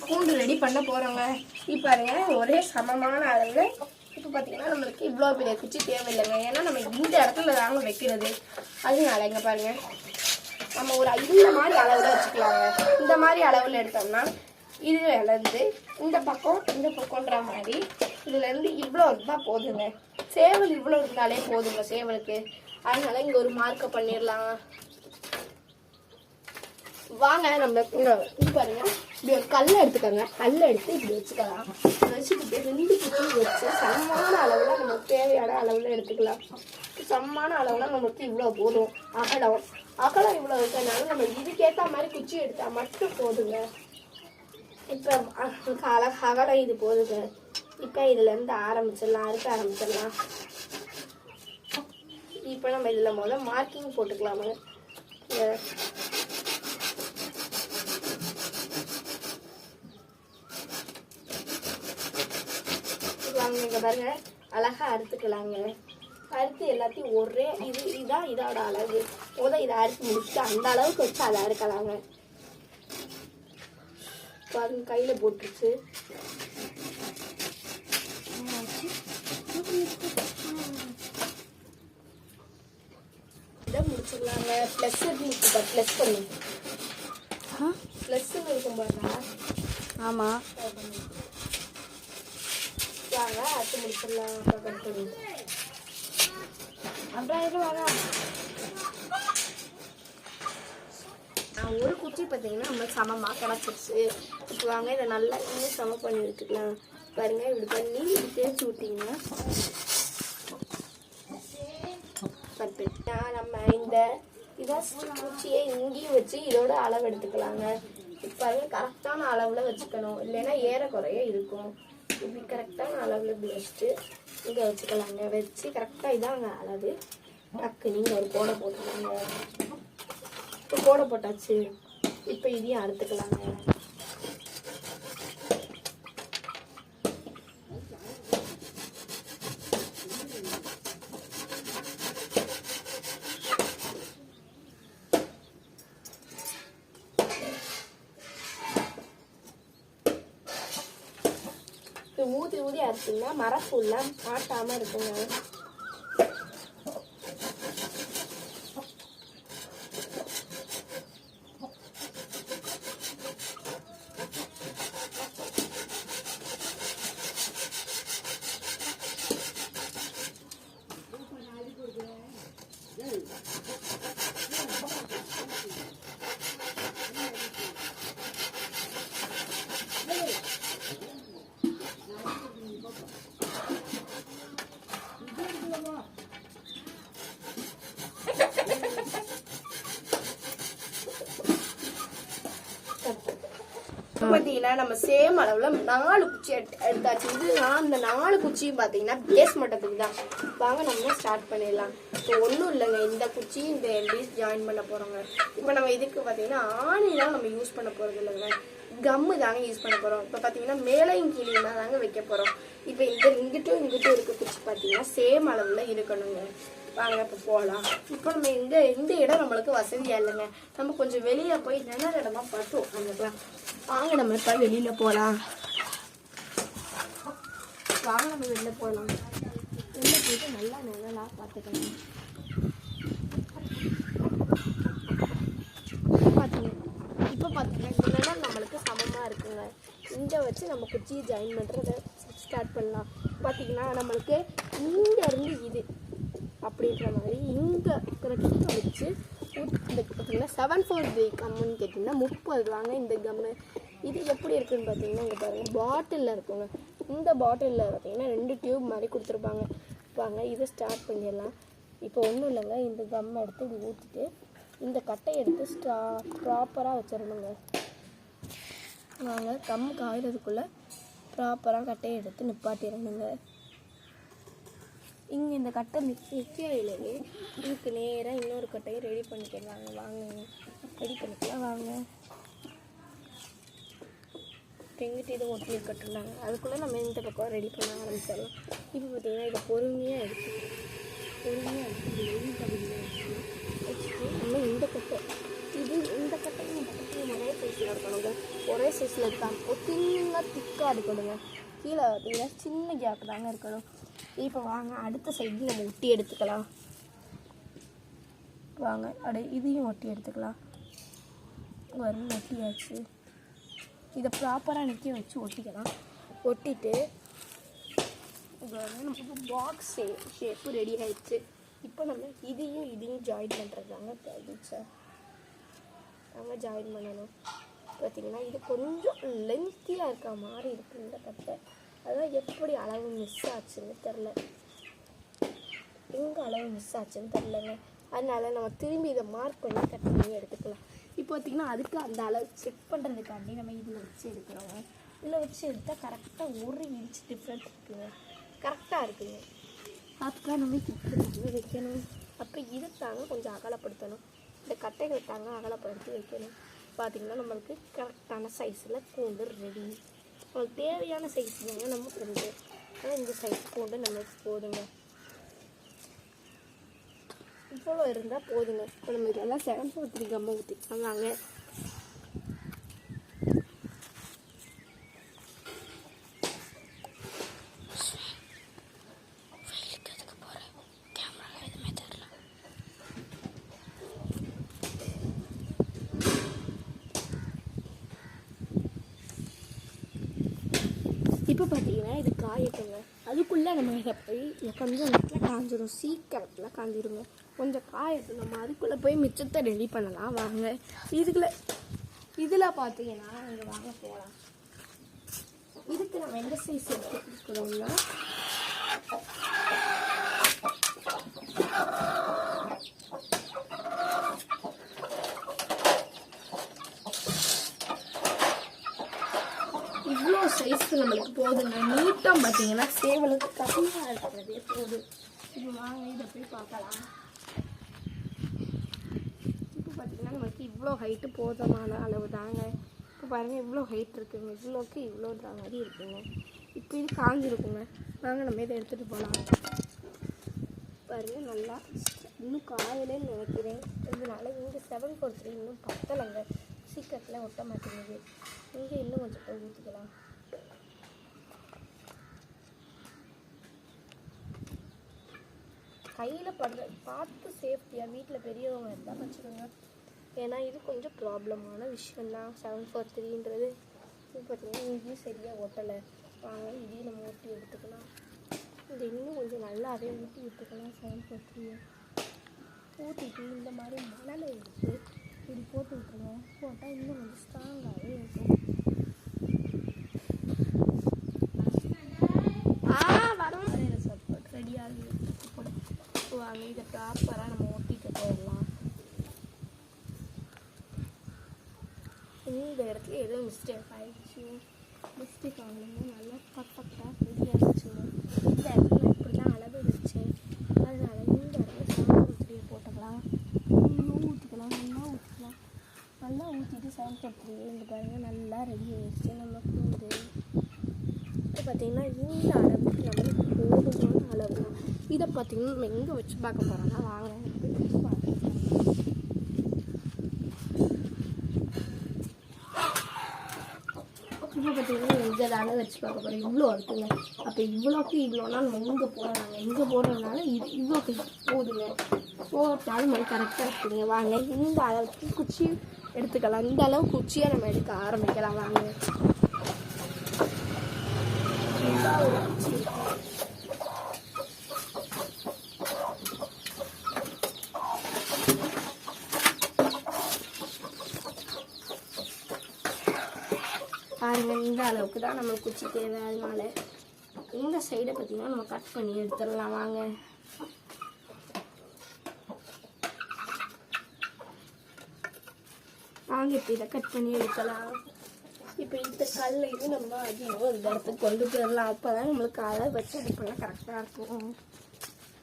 கூண்டு ரெடி பண்ண போகிறோங்க. இப்போ பாருங்க ஒரே சமமான அளவில். இப்போ பார்த்தீங்கன்னா நம்மளுக்கு இவ்வளோ பெரிய குச்சி தேவையில்லைங்க. ஏன்னா நம்ம இந்த இடத்துல தாங்க வைக்கிறது. அதனால இங்கே பாருங்க நம்ம ஒரு இந்த மாதிரி அளவில் வச்சுக்கலாங்க. இந்த மாதிரி அளவில் எடுத்தோம்னா இதுலேருந்து இந்த பக்கம்ன்ற மாதிரி இதுலேருந்து இவ்வளோ இருந்தால் போதுங்க. சேவல் இவ்வளோ இருந்தாலே போதுங்க சேவலுக்கு. அதனால இங்கே ஒரு மார்க்கை பண்ணிடலாம். வாங்க நம்ம இது பாருங்க, இப்படி ஒரு கல்லை எடுத்துக்கோங்க. கல்லை எடுத்து இப்படி வச்சுக்கலாம். வச்சுக்கிட்டு 2 குச்சி வச்சு சமமான அளவில் நமக்கு தேவையான அளவில் எடுத்துக்கலாம். சமமான அளவில் நமக்கு இவ்வளோ போதும். அகலம் இவ்வளோ இருக்கிறதுனால நம்ம இதுக்கேற்ற மாதிரி குச்சி எடுத்தால் மட்டும் போதுங்க. இப்போ அகலம் இது போதுங்க. இப்போ இதுலேருந்து அறுக்க ஆரம்பிச்சிடலாம். இப்போ நம்ம இதில் முதல்ல மார்க்கிங் போட்டுக்கலாமுங்க. இங்க பாருங்க அழகா அறுத்துக்கலாங்க. அறுத்து எல்லாத்தையும் ஒரே இதுதான் இதோட அளவு. இதை அறுத்து முடிச்சுட்டு அந்த அளவுக்கு வச்சு அதை அறுக்கலாங்க. பாருங்க கையில போட்டுருச்சு. இதை முடிச்சுக்கலாங்க. பிளஸ் பண்ணி பிளஸ் இருக்கும் பாருங்க. ஆமா அறுத்து முடிச்சிடலாம். ஒரு குச்சி பார்த்தீங்கன்னா நம்ம சமமாக கிடச்சிருச்சு. இப்போ வாங்க இதை நல்லா இன்னும் சமம் பண்ணி வச்சுக்கலாம். பாருங்க இப்படி பண்ணி தேய்ச்சி விட்டிங்கன்னா பர்ஃபெக்ட். நம்ம இந்த குச்சியை இங்கேயும் வச்சு இதோட அளவு எடுத்துக்கலாங்க. இப்போ பாருங்க கரெக்டான அளவில் வச்சுக்கணும், இல்லைன்னா ஏறக்குறைய இருக்கும். இப்படி கரெக்டான அளவில் இப்படி வச்சுட்டு இங்கே வச்சுக்கலாங்க. வச்சு கரெக்டாக இதாங்க அளவு. டக்கு நீங்கள் ஒரு கோடை போட்டுக்கலாங்க. இப்போ கோடை போட்டாச்சு. இப்போ இதையும் அறுத்துக்கலாங்க. ஊதி ஊதி அரைச்சிங்கன்னா மரப்பூல்லாம் மாட்டாமல் இருக்குங்க. பார்த்தீங்கன்னா நம்ம சேம் அளவில் 4 குச்சி எடுத்தாச்சு. இதுதான் அந்த 4 குச்சியும் பார்த்தீங்கன்னா பேஸ் மட்டத்துக்கு தான். வாங்க நம்ம ஸ்டார்ட் பண்ணிடலாம். இப்போ ஒன்றும் இல்லைங்க, இந்த குச்சி இந்த எல்டிஸ் ஜாயின் பண்ண போகிறோங்க. இப்போ நம்ம இதுக்கு பார்த்தீங்கன்னா ஆணிலாம் நம்ம யூஸ் பண்ண போகிறது இல்லைங்க, கம்மு தாங்க யூஸ் பண்ண போகிறோம். இப்போ பார்த்தீங்கன்னா மேலையும் கீழேயும் தான் தாங்க வைக்க போகிறோம். இப்போ இங்கிட்டும் இருக்க குச்சி பார்த்தீங்கன்னா சேம் அளவில் இருக்கணுங்க. வாங்க இப்போ போகலாம். இப்போ நம்ம இந்த இடம் நம்மளுக்கு வசதியாக இல்லைங்க, நம்ம கொஞ்சம் வெளியில் போய் நினைற இடமா பார்த்து உட்காந்துக்கலாம். வாங்க நம்ம இப்போ வெளியில் போகலாம். வாங்க நம்ம வெளியில் போகலாம். வெளில போயிட்டு நல்லா நிழலாக பார்த்துக்கலாம். இப்போ பார்த்தீங்கன்னா இந்த நிழல் நம்மளுக்கு சமமாக இருக்குங்க. இங்கே வச்சு நம்ம குச்சியை ஜாயின் பண்ணுறத ஸ்டார்ட் பண்ணலாம். பார்த்தீங்கன்னா நம்மளுக்கு இங்கேருந்து இது அப்படின்ற மாதிரி இங்கே கரெக்டாக வச்சு இந்த பார்த்தீங்கன்னா 743 கம்முன்னு கேட்டிங்கன்னா 30 வாங்க இந்த கம்மு. இது எப்படி இருக்குதுன்னு பார்த்தீங்கன்னா இங்கே பாருங்கள் பாட்டிலில் இருக்குங்க. இந்த பாட்டிலில் பார்த்தீங்கன்னா 2 டியூப் மாதிரி கொடுத்துருப்பாங்க. வாங்க இதை ஸ்டார்ட் பண்ணிடலாம். இப்போ ஒன்றும் இல்லைங்க, இந்த கம்மை எடுத்து இப்படி ஊற்றிட்டு இந்த கட்டையை எடுத்து ப்ராப்பராக வச்சிடணுங்க. வாங்க கம்மு காய்கிறதுக்குள்ளே ப்ராப்பராக கட்டையை எடுத்து நிப்பாட்டிடணுங்க. இங்கே இந்த கட்டை நிற்கையிலேயே இதுக்கு நேராக இன்னொரு கட்டையை ரெடி பண்ணிக்கலாங்க. வாங்க ரெடி பண்ணிக்கலாம். வாங்க எங்கிட்ட இதை ஒட்டி இருக்கட்டும்லாங்க. அதுக்குள்ளே நம்ம இந்த பக்கம் ரெடி பண்ண ஆரம்பிச்சிடலாம். இப்போ பார்த்தீங்கன்னா இதை பொறுமையாக எடுத்து இந்த கட்டை இது இந்த கட்டையும் இந்த கட்டையும் ஒரே சைஸில் இருக்கணுங்க. ஒரே சைஸில் இருக்காங்க, சின்ன திக்காக இருக்கணுங்க. கீழே பார்த்தீங்கன்னா சின்ன கேப் தாங்க இருக்கணும். இப்போ வாங்க அடுத்த சைடு நம்ம ஒட்டி எடுத்துக்கலாம். வாங்க இதையும் ஒட்டி எடுத்துக்கலாம். வரும் ஒட்டியாச்சு. இதை ப்ராப்பராக நிற்க வச்சு ஒட்டிக்கலாம். ஒட்டிட்டு நமக்கு பாக்ஸ் ஷேப்பு ரெடி ஆயிடுச்சு. இப்போ நம்ம இதையும் ஜாயின் பண்ணுறதாங்க சார். நாங்கள் ஜாயின் பண்ணணும். பார்த்தீங்கன்னா இது கொஞ்சம் லென்த்தியாக இருக்க மாதிரி இருக்குது இந்த கட்டை. அதான் எப்படி அளவு மிஸ் ஆச்சுன்னு தெரில, எங்கே அளவு மிஸ் ஆச்சுன்னு தெரிலங்க. அதனால நம்ம திரும்பி இதை மார்க் பண்ணி கட் பண்ணி எடுத்துக்கலாம். இப்போ பார்த்திங்கன்னா அதுக்கு அந்த அளவு செக் பண்ணுறதுக்காண்டி நம்ம இதில் வச்சு எடுக்கிறோம். இதில் வச்சு எடுத்தால் கரெக்டாக 1 இன்ச் டிஃப்ரெண்ட் இருக்குங்க, கரெக்டாக இருக்குங்க. அதுக்காக நம்ம இப்படி வைக்கணும். அப்போ இது தாங்க கொஞ்சம் அகலப்படுத்தணும், இந்த கட்டைகள் தாங்க அகலப்படுத்தி வைக்கணும். பார்த்திங்கன்னா நம்மளுக்கு கரெக்டான சைஸில் கூண்டு ரெடி. நம்மளுக்கு தேவையான சைஸ் தாங்க நம்ம கூண்டு. ஆனால் இந்த சைஸ் கூண்டு நம்மளுக்கு போதுங்க, இவ்வளோ இருந்தால் போதுங்க. இப்போ நம்ம இதெல்லாம் 743 கம்மை ஊற்றிக்கலாம் வாங்க. இப்போ பார்த்தீங்கன்னா இது காயட்டுங்க. அதுக்குள்ளே நம்ம இதை போய் கொஞ்சம் நேரத்தில் காஞ்சிடும், சீக்கிரத்தில் காஞ்சிடுங்க. கொஞ்சம் காயட்டும், நம்ம அதுக்குள்ளே போய் மிச்சத்தை ரெடி பண்ணலாம் வாங்க. இதில் பார்த்தீங்கன்னா இங்கே வாங்க போகலாம். இதுக்கு நம்ம எந்த சைஸ் எடுத்துக்கிறோம்னா இவ்வளோ சைஸ்க்கு நம்மளுக்கு போதுங்க. நீட்டாக பார்த்தீங்கன்னா சேவலுக்கு கம்மியாக இருக்கிறதே போதும். இது வாங்க இதை போய் பார்க்கலாம். இப்போ பார்த்தீங்கன்னா நம்மளுக்கு இவ்வளோ ஹைட்டு போதுமான அளவு தாங்க. இப்போ பாருங்கள் இவ்வளோ ஹைட் இருக்குங்க, இவ்வளோக்கு இவ்வளோ மாதிரி இருக்குங்க. இப்போ இது காஞ்சிருக்குங்க. வாங்க நம்ம இதை எடுத்துகிட்டு போகலாம். பாருங்கள் நல்லா இன்னும் காயலேன்னு நினைக்கிறேன். இதனால இங்கே 743 இன்னும் பத்தலைங்க, சீக்கிரத்தில் ஒட்ட மாட்டேங்குது. இங்கே இன்னும் கொஞ்சம் போய் ஊற்றிக்கலாம். கையில் படுற பார்த்து சேஃப்டியாக வீட்டில் பெரியவங்க இருந்தால் வச்சுக்கோங்க. ஏன்னா இது கொஞ்சம் ப்ராப்ளமான விஷயந்தான் 743ன்றது. இது பார்த்தீங்கன்னா இங்கேயும் சரியாக ஒட்டலை. வாங்க இதையும் நம்ம ஊற்றி எடுத்துக்கலாம். இது இன்னும் கொஞ்சம் நல்லாவே ஊற்றி விட்டுக்கலாம். 743 ஊற்றிட்டு இந்த மாதிரி மணலை எடுத்து இப்படி போட்டு விட்டுருவோம். போட்டால் இன்னும் கொஞ்சம் ஸ்ட்ராங்காகவே இருக்கும். வரும் சப்போர்ட் ரெடியாகி வாங்க இதை ப்ராப்பராக நம்ம ஒட்டிட்டு போயிடலாம். இந்த இடத்துல ஏதோ மிஸ்டேக் ஆகிடுச்சு. மிஸ்டேக் ஆகலைங்க, நல்லா பர்ஃபெக்டாக ரெடி ஆகிடுச்சுங்க. இந்த இடத்துல இப்படி தான் அளவு வச்சேன். அதனால இந்த இடத்துல 743 போட்டுக்கலாம். இன்னும் ஊற்றிக்கலாம், நல்லா ஊற்றிட்டு 743 இங்கே பாருங்கள் நல்லா ரெடி ஆகிடுச்சு நம்ம கூண்டு. இப்போ பார்த்திங்கன்னா இந்த அளவுக்கு நம்மளுக்கு போதுமான அளவு தான். இதை பார்த்திங்கன்னா நம்ம எங்கே வச்சு பார்க்க போகிறோம்னா வாங்க வச்சு பார்க்கலாம். இப்போ பார்த்திங்கன்னா இதை தானே வச்சு பார்க்க போகிறோம். இவ்வளோ இருக்குங்க. அப்போ இவ்வளோக்கு இவ்வளோனா நம்ம இங்கே போடுறாங்க, இங்கே போடுறதுனால இது இவ்வளோக்கு போதுங்க. போட்டாலும் நம்ம கரெக்டாக இருக்குதுங்க. வாங்க இந்த அளவுக்கு குச்சி எடுத்துக்கலாம். இந்த அளவு குச்சியை நம்ம எடுக்க ஆரம்பிக்கலாம் வாங்க. ஒரு குச்சி பாருங்க, இந்த அளவுக்கு தான் நம்ம குச்சி தேவை. அதனால இந்த சைடை பார்த்தீங்கன்னா நம்ம கட் பண்ணி எடுத்துடலாம் வாங்க. இப்போ இதை கட் பண்ணி எடுக்கலாம். இப்போ இந்த கல்லையும் நம்ம அதிகம் இந்த இடத்துக்கு கொண்டு போயிடலாம். அப்போ தான் நம்மளுக்கு அளவு வச்சு எடுப்பெல்லாம் கரெக்டாக இருக்கும்.